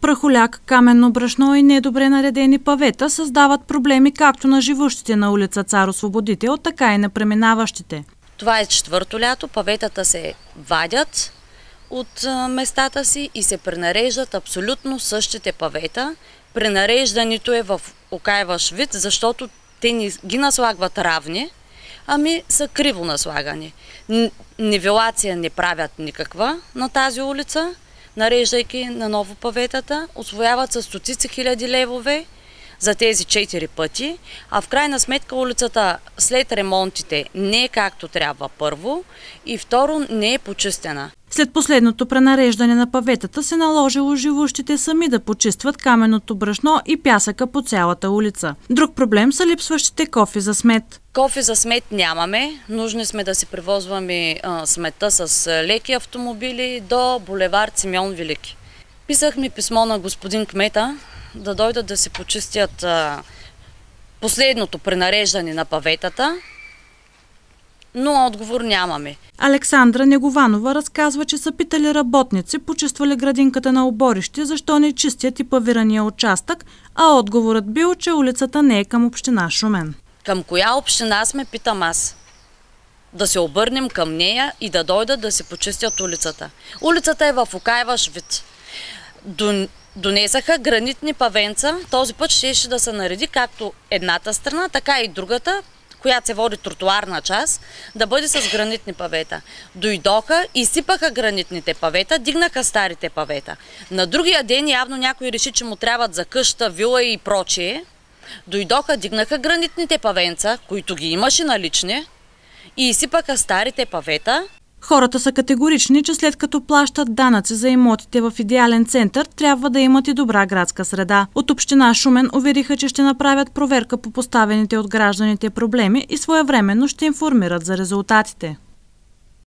Прахоляк, каменно брашно и недобре наредени павета създават проблеми както на живущите на улица Цар Освободител, така и на преминаващите. Това е четвърто лято, паветата се вадят от местата си и се пренареждат абсолютно същите павета. Пренареждането е в окайващ вид, защото те не ги наслагват равни, ами са криво наслагани. Нивелация не правят никаква на тази улица, нареждайки на ново паветата, усвояват с стотици хиляди левове за тези 4 пъти, а в крайна сметка улицата след ремонтите не е както трябва първо и второ не е почистена. След последното пренареждане на паветата се наложило живущите сами да почистват каменното брашно и пясъка по цялата улица. Друг проблем са липсващите кофи за смет. Кофи за смет нямаме. Нужни сме да си превозваме смета с леки автомобили до булевард Симеон Велики. Писахме писмо на господин кмета да дойдат да се почистят последното пренареждане на паветата, но отговор нямаме. Александра Негованова разказва, че са питали работници, почиствали градинката на Оборище, защо не чистят и павирания участък, а отговорът бил, че улицата не е към община Шумен. Към коя община сме, питам аз. Да се обърнем към нея и да дойдат да се почистят улицата. Улицата е в окайващ вид. Донесаха гранитни павенца, този път ще да се нареди както едната страна, така и другата, която се води тротуарна част, да бъде с гранитни павета. Дойдоха, изсипаха гранитните павета, дигнаха старите павета. На другия ден явно някой реши, че му трябват за къща, вила и прочие. Дойдоха, дигнаха гранитните павенца, които ги имаше налични, и изсипаха старите павета. Хората са категорични, че след като плащат данъци за имотите в идеален център, трябва да имат и добра градска среда. От община Шумен увериха, че ще направят проверка по поставените от гражданите проблеми и своевременно ще информират за резултатите.